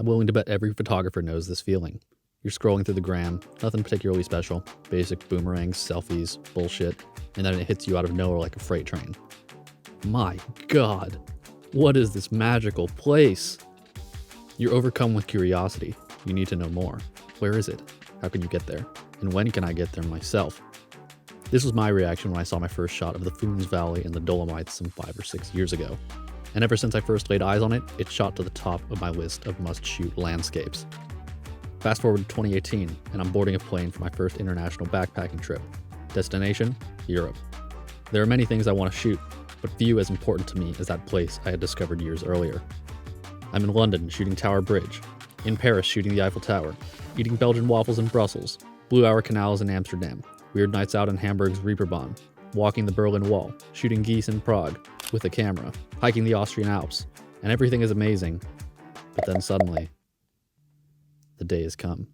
I'm willing to bet every photographer knows this feeling. You're scrolling through the gram, nothing particularly special, basic boomerangs, selfies, bullshit, and then it hits you out of nowhere like a freight train. My God, what is this magical place? You're overcome with curiosity. You need to know more. Where is it? How can you get there? And when can I get there myself? This was my reaction when I saw my first shot of the Foons Valley in the Dolomites some 5 or 6 years ago. And ever since I first laid eyes on it, it shot to the top of my list of must-shoot landscapes. Fast forward to 2018, and I'm boarding a plane for my first international backpacking trip. Destination, Europe. There are many things I want to shoot, but few as important to me as that place I had discovered years earlier. I'm in London shooting Tower Bridge, in Paris shooting the Eiffel Tower, eating Belgian waffles in Brussels, Blue Hour canals in Amsterdam, weird nights out in Hamburg's Reeperbahn, walking the Berlin Wall, shooting geese in Prague with a camera, hiking the Austrian Alps, and everything is amazing. But then suddenly, the day has come.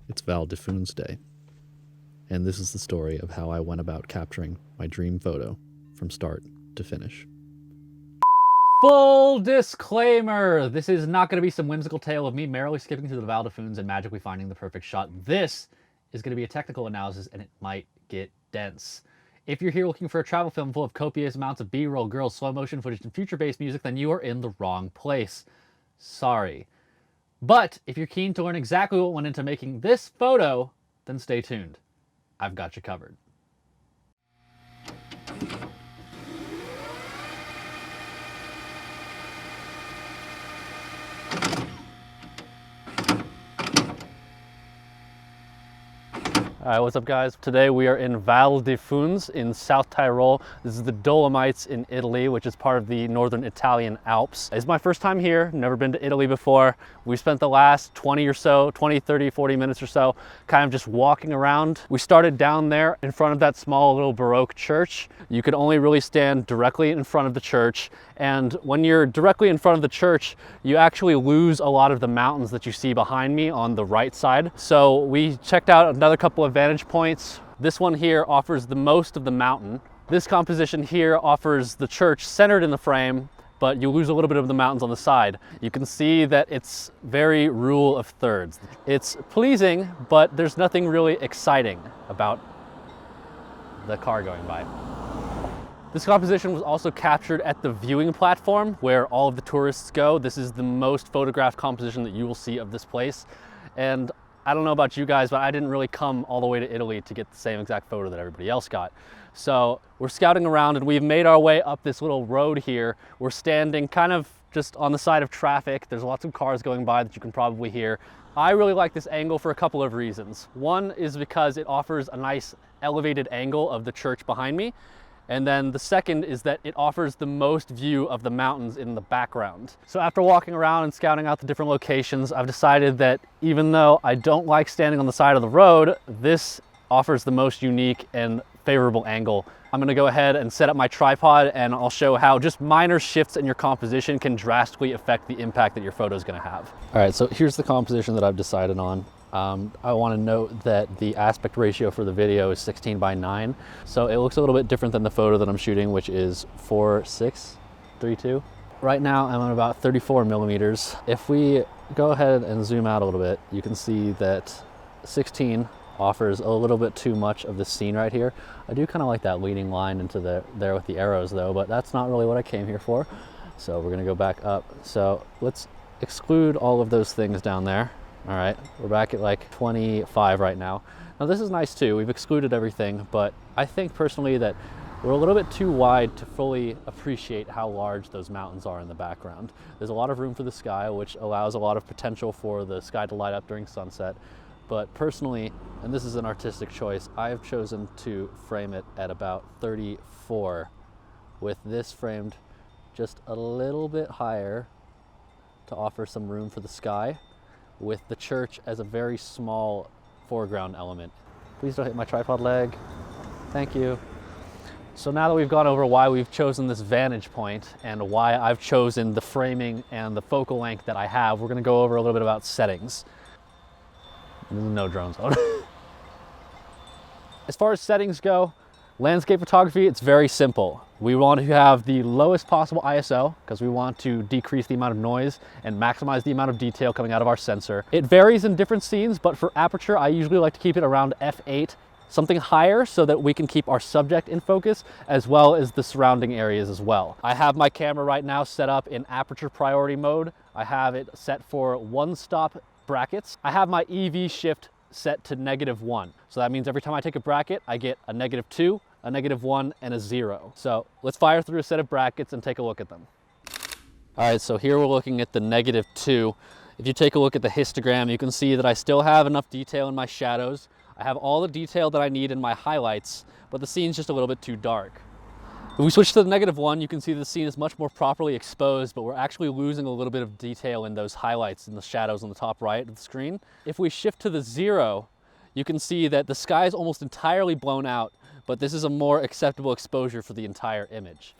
It's Val de Foons Day. And this is the story of how I went about capturing my dream photo from start to finish. Full disclaimer, this is not going to be some whimsical tale of me merrily skipping through the Val de Foons and magically finding the perfect shot. This is going to be a technical analysis and it might get dense. If you're here looking for a travel film full of copious amounts of B-roll, girls, slow motion footage, and future-based music, then you are in the wrong place. Sorry. But if you're keen to learn exactly what went into making this photo, then stay tuned. I've got you covered. Alright, what's up guys? Today we are in Val de Foons in South Tyrol. This is the Dolomites in Italy, which is part of the northern Italian Alps. It's my first time here, never been to Italy before. We spent the last 20 or so, 20, 30, 40 minutes or so, kind of just walking around. We started down there in front of that small little Baroque church. You could only really stand directly in front of the church. And when you're directly in front of the church, you actually lose a lot of the mountains that you see behind me on the right side. So we checked out another couple of vantage points. This one here offers the most of the mountain. This composition here offers the church centered in the frame, but you lose a little bit of the mountains on the side. You can see that it's very rule of thirds. It's pleasing, but there's nothing really exciting about the car going by. This composition was also captured at the viewing platform where all of the tourists go. This is the most photographed composition that you will see of this place. And I don't know about you guys, but I didn't really come all the way to Italy to get the same exact photo that everybody else got. So we're scouting around and we've made our way up this little road here. We're standing kind of just on the side of traffic. There's lots of cars going by that you can probably hear. I really like this angle for a couple of reasons. One is because it offers a nice elevated angle of the church behind me. And then the second is that it offers the most view of the mountains in the background. So after walking around and scouting out the different locations, I've decided that even though I don't like standing on the side of the road, this offers the most unique and favorable angle. I'm gonna go ahead and set up my tripod and I'll show how just minor shifts in your composition can drastically affect the impact that your photo is gonna have. All right, so here's the composition that I've decided on. I want to note that the aspect ratio for the video is 16:9, so it looks a little bit different than the photo that I'm shooting, which is 4:6:32. Right now I'm at about 34 millimeters. If we go ahead and zoom out a little bit, you can see that 16 offers a little bit too much of the scene right here. I do kind of like that leading line into there with the arrows though, but that's not really what I came here for. So we're gonna go back up. So let's exclude all of those things down there. All right, we're back at like 25 right now. Now this is nice too, we've excluded everything, but I think personally that we're a little bit too wide to fully appreciate how large those mountains are in the background. There's a lot of room for the sky, which allows a lot of potential for the sky to light up during sunset. But personally, and this is an artistic choice, I have chosen to frame it at about 34, with this framed just a little bit higher to offer some room for the sky, with the church as a very small foreground element. Please don't hit my tripod leg. Thank you. So now that we've gone over why we've chosen this vantage point and why I've chosen the framing and the focal length that I have, we're gonna go over a little bit about settings. There's no drone zone. As far as settings go, Landscape photography, it's very simple. We want to have the lowest possible ISO because we want to decrease the amount of noise and maximize the amount of detail coming out of our sensor. It varies in different scenes, but for aperture, I usually like to keep it around f8, something higher so that we can keep our subject in focus as well as the surrounding areas as well. I have my camera right now set up in aperture priority mode. I have it set for one-stop brackets. I have my EV shift set to -1. So that means every time I take a bracket, I get a -2, a -1, and a 0. So let's fire through a set of brackets and take a look at them. All right, so here we're looking at the -2. If you take a look at the histogram, you can see that I still have enough detail in my shadows. I have all the detail that I need in my highlights, but the scene's just a little bit too dark. If we switch to the -1, you can see the scene is much more properly exposed, but we're actually losing a little bit of detail in those highlights and the shadows on the top right of the screen. If we shift to the 0, you can see that the sky is almost entirely blown out, but this is a more acceptable exposure for the entire image.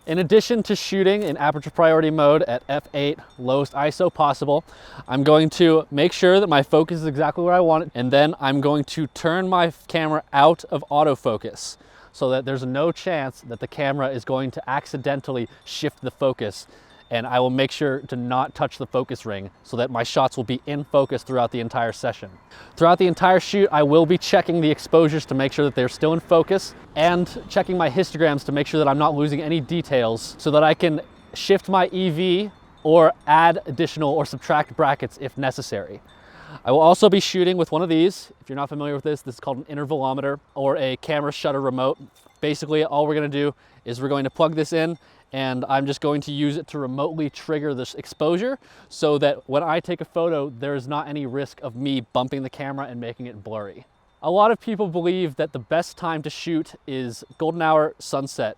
In addition to shooting in aperture priority mode at f8, lowest ISO possible, I'm going to make sure that my focus is exactly where I want it, and then I'm going to turn my camera out of autofocus so that there's no chance that the camera is going to accidentally shift the focus, and I will make sure to not touch the focus ring so that my shots will be in focus throughout the entire session. Throughout the entire shoot, I will be checking the exposures to make sure that they're still in focus and checking my histograms to make sure that I'm not losing any details so that I can shift my EV or add additional or subtract brackets if necessary. I will also be shooting with one of these. If you're not familiar with this is called an intervalometer or a camera shutter remote. Basically, all we're going to do is we're going to plug this in, and I'm just going to use it to remotely trigger this exposure so that when I take a photo, there's not any risk of me bumping the camera and making it blurry. A lot of people believe that the best time to shoot is golden hour sunset,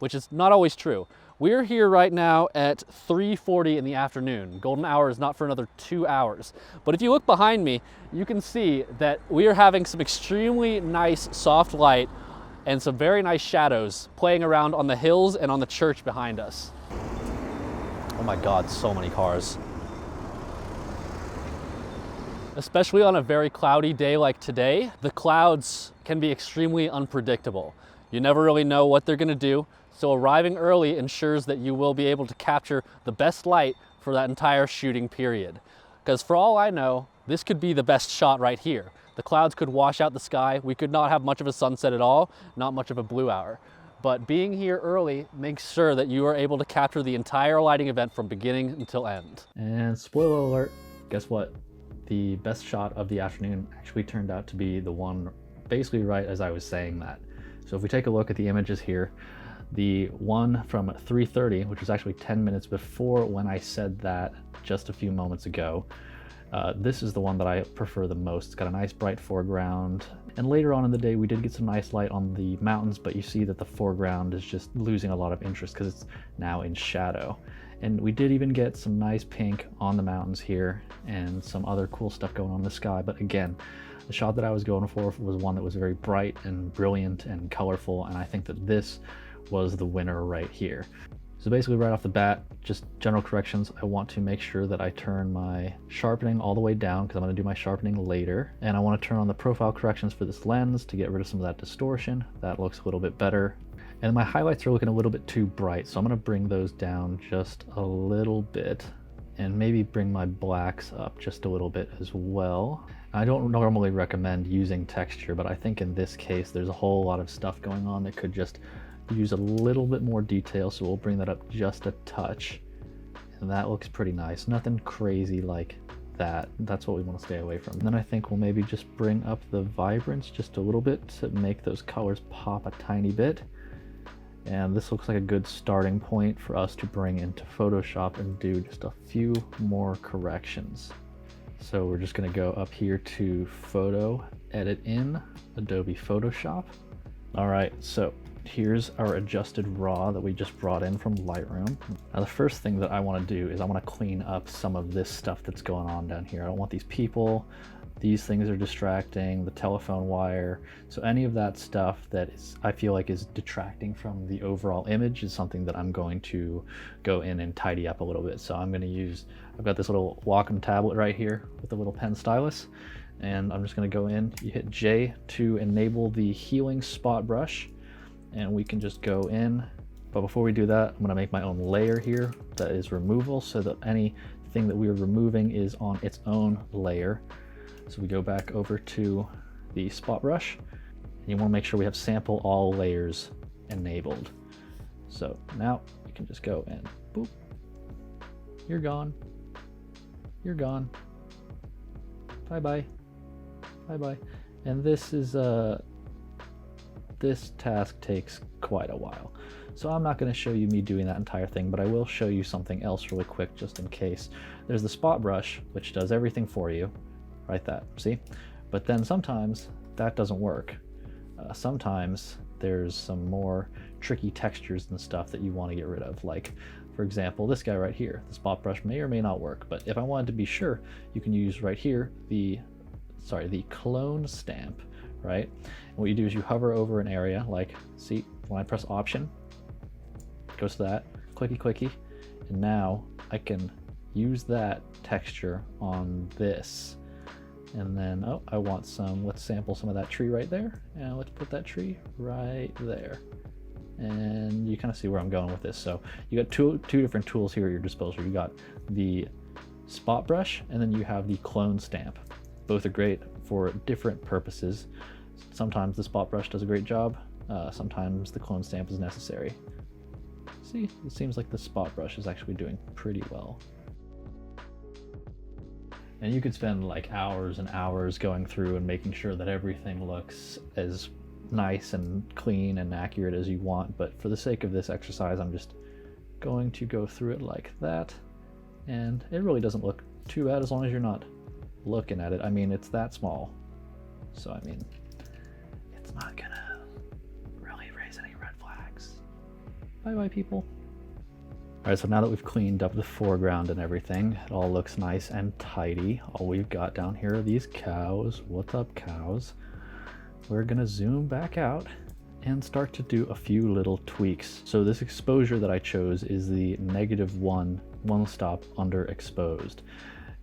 which is not always true. We're here right now at 3:40 in the afternoon. Golden hour is not for another 2 hours. But if you look behind me, you can see that we are having some extremely nice soft light and some very nice shadows playing around on the hills and on the church behind us. Oh my God, so many cars. Especially on a very cloudy day like today, the clouds can be extremely unpredictable. You never really know what they're gonna do, so arriving early ensures that you will be able to capture the best light for that entire shooting period. Because for all I know, this could be the best shot right here. The clouds could wash out the sky. We could not have much of a sunset at all, not much of a blue hour. But being here early makes sure that you are able to capture the entire lighting event from beginning until end. And spoiler alert, guess what? The best shot of the afternoon actually turned out to be the one basically right as I was saying that. So if we take a look at the images here, the one from 3:30, which was actually 10 minutes before when I said that just a few moments ago, this is the one that I prefer the most. It's got a nice bright foreground, and later on in the day we did get some nice light on the mountains, but you see that the foreground is just losing a lot of interest because it's now in shadow. And we did even get some nice pink on the mountains here and some other cool stuff going on in the sky. But again, the shot that I was going for was one that was very bright and brilliant and colorful, and I think that this was the winner right here. So basically right off the bat, just general corrections. I want to make sure that I turn my sharpening all the way down because I'm going to do my sharpening later. And I want to turn on the profile corrections for this lens to get rid of some of that distortion. That looks a little bit better. And my highlights are looking a little bit too bright, so I'm going to bring those down just a little bit and maybe bring my blacks up just a little bit as well. I don't normally recommend using texture, but I think in this case there's a whole lot of stuff going on that could just use a little bit more detail, so we'll bring that up just a touch, and that looks pretty nice. Nothing crazy like that. That's what we want to stay away from. And then I think we'll maybe just bring up the vibrance just a little bit to make those colors pop a tiny bit. And this looks like a good starting point for us to bring into Photoshop and do just a few more corrections. So we're just going to go up here to Photo, Edit in Adobe Photoshop. All right, so here's our adjusted raw that we just brought in from Lightroom. Now the first thing that I want to do is I want to clean up some of this stuff that's going on down here. I don't want these people, these things are distracting, the telephone wire. So any of that stuff that is, I feel like is detracting from the overall image is something that I'm going to go in and tidy up a little bit. So I'm going to use, I've got this little Wacom tablet right here with a little pen stylus. And I'm just gonna go in, you hit J to enable the healing spot brush, and we can just go in. But before we do that, I'm gonna make my own layer here that is removal, so that anything that we are removing is on its own layer. So we go back over to the spot brush, and you wanna make sure we have sample all layers enabled. So now you can just go and boop, you're gone, you're gone, bye-bye. Bye-bye. And this is this task takes quite a while. So I'm not going to show you me doing that entire thing, but I will show you something else really quick just in case. There's the spot brush, which does everything for you, right? That, see? But then sometimes that doesn't work. Sometimes there's some more tricky textures and stuff that you want to get rid of. Like, for example, this guy right here. The spot brush may or may not work, but if I wanted to be sure, you can use right here the clone stamp, right? And what you do is you hover over an area, like, see, when I press Option, it goes to that, clicky clicky, and now I can use that texture on this. And then, oh, I want some, let's sample some of that tree right there, and let's put that tree right there. And you kind of see where I'm going with this. So you got two different tools here at your disposal. You got the spot brush, and then you have the clone stamp. Both are great for different purposes. Sometimes the spot brush does a great job. Sometimes the clone stamp is necessary. See, it seems like the spot brush is actually doing pretty well. And you could spend like hours and hours going through and making sure that everything looks as nice and clean and accurate as you want. But for the sake of this exercise, I'm just going to go through it like that. And it really doesn't look too bad as long as you're not looking at it. I mean, it's that small, so I mean, it's not gonna really raise any red flags. Bye bye, people. All right, so now that we've cleaned up the foreground and everything, it all looks nice and tidy. All we've got down here are these cows. What's up, cows? We're gonna zoom back out and start to do a few little tweaks. So this exposure that I chose is the -1 one stop underexposed.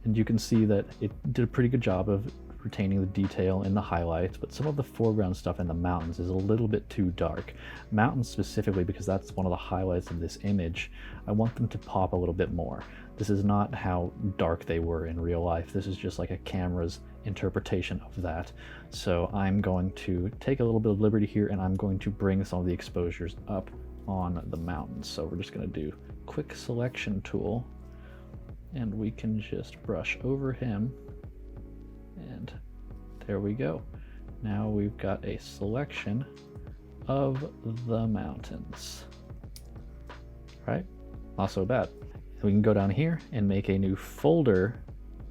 And you can see that it did a pretty good job of retaining the detail in the highlights, but some of the foreground stuff in the mountains is a little bit too dark. Mountains specifically, because that's one of the highlights of this image, I want them to pop a little bit more. This is not how dark they were in real life. This is just like a camera's interpretation of that. So I'm going to take a little bit of liberty here, and I'm going to bring some of the exposures up on the mountains. So we're just going to do quick selection tool, and we can just brush over him, and there we go. Now we've got a selection of the mountains. Right? Not so bad. We can go down here and make a new folder,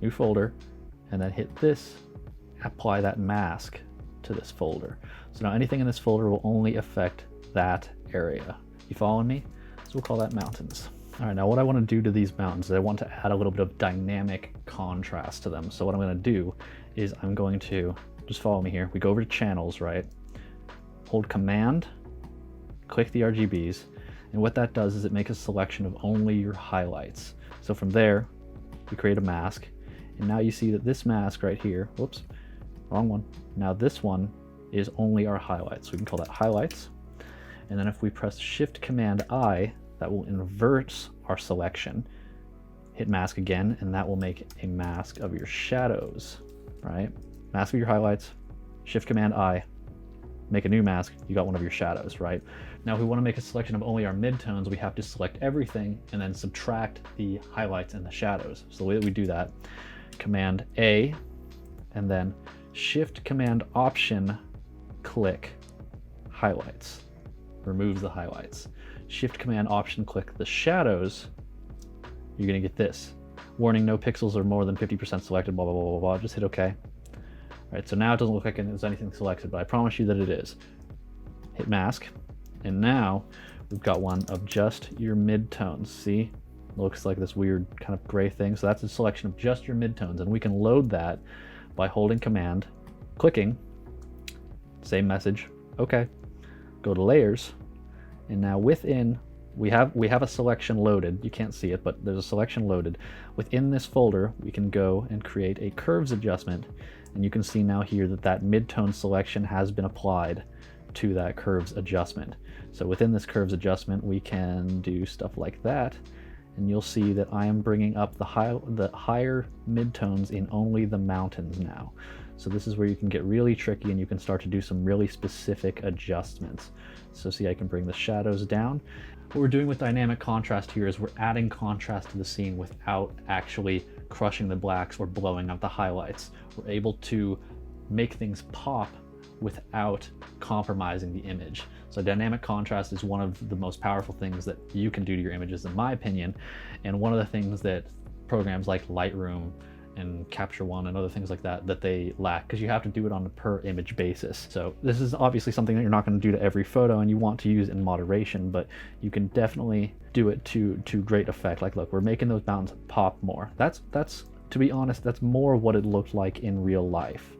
and then hit this, apply that mask to this folder. So now anything in this folder will only affect that area. You following me? So we'll call that mountains. All right, now what I want to do to these mountains is I want to add a little bit of dynamic contrast to them. So what I'm going to do is I'm going to, just follow me here, we go over to channels, right? Hold Command, click the RGBs, and what that does is it makes a selection of only your highlights. So from there, we create a mask, and now you see that this mask right here, whoops, wrong one. Now this one is only our highlights. So we can call that highlights. And then if we press Shift Command I, that will invert our selection. Hit mask again, and that will make a mask of your shadows, right? Mask of your highlights, Shift Command I, make a new mask, you got one of your shadows, right? Now if we want to make a selection of only our midtones, we have to select everything and then subtract the highlights and the shadows. So the way that we do that, Command A, and then Shift Command Option, click highlights, removes the highlights. Shift Command Option, click the shadows, you're gonna get this. Warning, no pixels are more than 50% selected, blah, blah, blah, blah, blah. Just hit OK. All right, so now it doesn't look like there's anything selected, but I promise you that it is. Hit mask, and now we've got one of just your midtones. See, looks like this weird kind of gray thing. So that's a selection of just your midtones, and we can load that by holding Command, clicking, same message, OK. Go to Layers, and now within we have a selection loaded. You can't see it, but there's a selection loaded. Within this folder, we can go and create a curves adjustment, and you can see now here that that mid-tone selection has been applied to that curves adjustment. So within this curves adjustment, we can do stuff like that, and you'll see that I am bringing up the higher midtones in only the mountains now. So this is where you can get really tricky and you can start to do some really specific adjustments. So see, I can bring the shadows down. What we're doing with dynamic contrast here is we're adding contrast to the scene without actually crushing the blacks or blowing up the highlights. We're able to make things pop without compromising the image. So dynamic contrast is one of the most powerful things that you can do to your images, in my opinion, and one of the things that programs like Lightroom and Capture One and other things like that they lack, because you have to do it on a per image basis. So this is obviously something that you're not going to do to every photo and you want to use in moderation, but you can definitely do it to great effect. Like, look, we're making those mountains pop more. That's to be honest, that's more what it looked like in real life.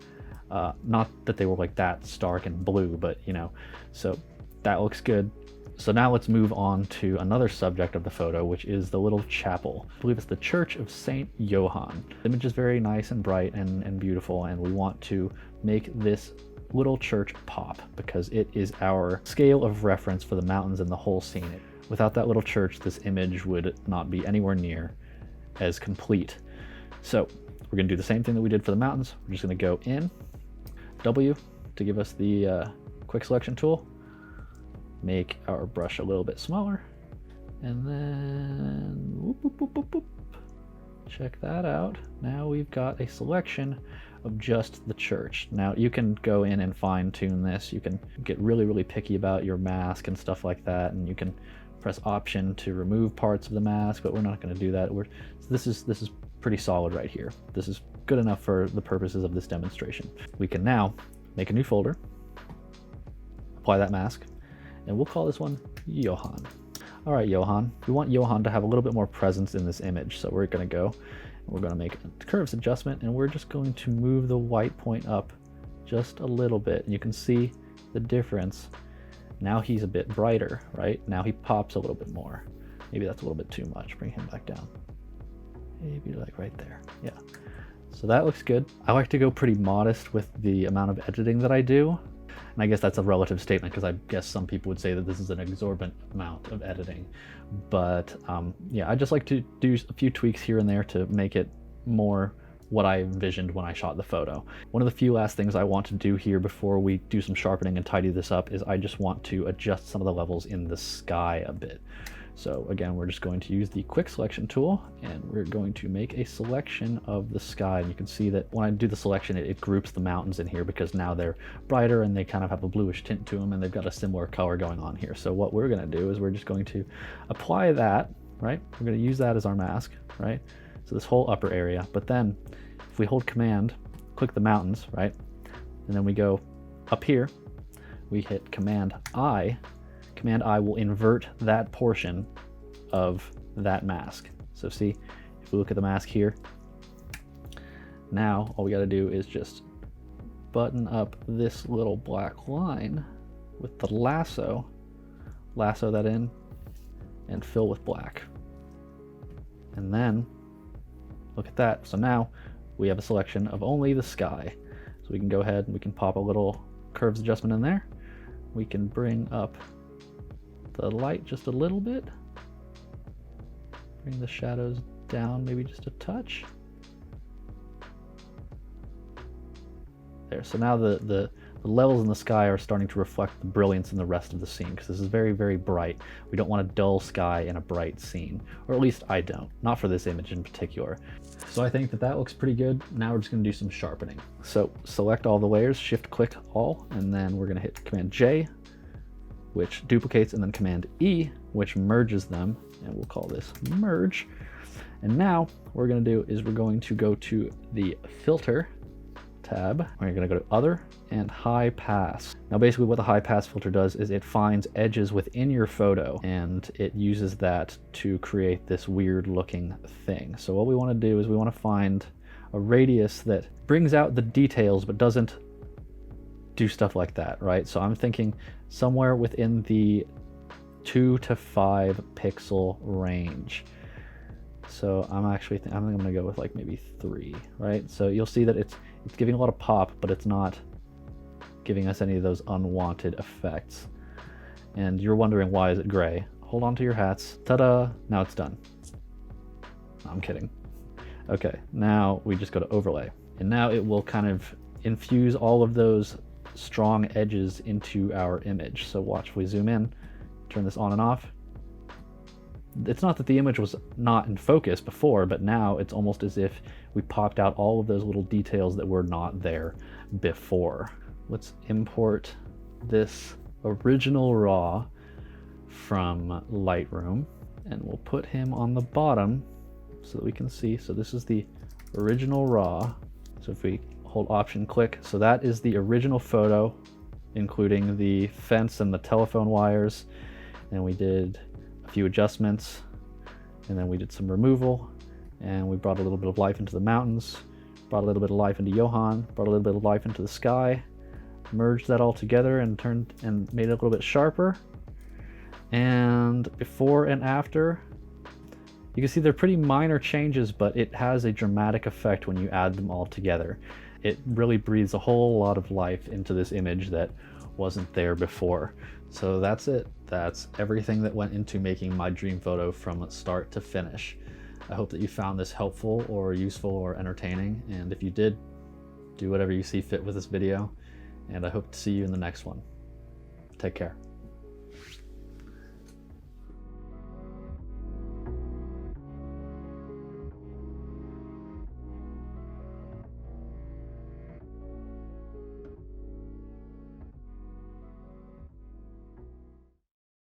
Not that they were like that stark and blue, but you know, so that looks good. So now let's move on to another subject of the photo, which is the little chapel. I believe it's the Church of Saint Johann. The image is very nice and bright and beautiful, and we want to make this little church pop because it is our scale of reference for the mountains and the whole scene. Without that little church, this image would not be anywhere near as complete. So we're gonna do the same thing that we did for the mountains. We're just gonna go in, W to give us the quick selection tool, make our brush a little bit smaller, and then whoop, whoop, whoop, whoop, whoop. Check that out. Now we've got a selection of just the church. Now you can go in and fine tune this. You can get really picky about your mask and stuff like that, and you can press Option to remove parts of the mask, but we're not going to do that. This is pretty solid right here. This is good enough for the purposes of this demonstration. We can now make a new folder, apply that mask, and we'll call this one Johann. All right, Johann. We want Johann to have a little bit more presence in this image, so we're going to go and we're going to make a curves adjustment, and we're just going to move the white point up just a little bit, and you can see the difference. Now he's a bit brighter, right? Now he pops a little bit more. Maybe that's a little bit too much. Bring him back down. Maybe like right there. Yeah. So that looks good. I like to go pretty modest with the amount of editing that I do. And I guess that's a relative statement, because I guess some people would say that this is an exorbitant amount of editing. But yeah, I just like to do a few tweaks here and there to make it more what I envisioned when I shot the photo. One of the few last things I want to do here before we do some sharpening and tidy this up is I just want to adjust some of the levels in the sky a bit. So again, we're just going to use the quick selection tool, and we're going to make a selection of the sky. And you can see that when I do the selection, it groups the mountains in here because now they're brighter and they kind of have a bluish tint to them, and they've got a similar color going on here. So what we're going to do is we're just going to apply that, right? We're going to use that as our mask, right? So this whole upper area, but then if we hold Command, click the mountains, right? And then we go up here, we hit Command I. Command I will invert that portion of that mask. So see, if we look at the mask here, now all we got to do is just button up this little black line with the lasso that in, and fill with black. And then look at that. So now we have a selection of only the sky. So we can go ahead and we can pop a little curves adjustment in there. We can bring up the light just a little bit. Bring the shadows down maybe just a touch. There, so now the levels in the sky are starting to reflect the brilliance in the rest of the scene, because this is very bright. We don't want a dull sky in a bright scene, or at least I don't, not for this image in particular. So I think that looks pretty good. Now we're just going to do some sharpening. So select all the layers, shift click all, and then we're going to hit Command J, which duplicates, and then Command E, which merges them, and we'll call this merge. And now what we're going to do is we're going to go to the filter tab. We're going to go to other and high pass. Now basically what the high pass filter does is it finds edges within your photo, and it uses that to create this weird looking thing. So what we want to do is we want to find a radius that brings out the details but doesn't do stuff like that, right? So I'm thinking somewhere within the 2 to 5 pixel range. So I think I'm gonna go with like maybe 3, right? So you'll see that it's giving a lot of pop, but it's not giving us any of those unwanted effects. And you're wondering, why is it gray? Hold on to your hats. Ta-da! Now it's done. No, I'm kidding. Okay, now we just go to overlay. And now it will kind of infuse all of those strong edges into our image. So watch, if we zoom in, turn this on and off. It's not that the image was not in focus before, but now it's almost as if we popped out all of those little details that were not there before. Let's import this original raw from Lightroom, and we'll put him on the bottom so that we can see. So this is the original raw. So if we hold Option click, so that is the original photo, including the fence and the telephone wires. And we did a few adjustments, and then we did some removal, and we brought a little bit of life into the mountains, brought a little bit of life into Johan, brought a little bit of life into the sky, merged that all together and made it a little bit sharper. And before and after, you can see they're pretty minor changes, but it has a dramatic effect when you add them all together. It really breathes a whole lot of life into this image that wasn't there before. So that's it. That's everything that went into making my dream photo from start to finish. I hope that you found this helpful or useful or entertaining. And if you did, do whatever you see fit with this video. And I hope to see you in the next one. Take care.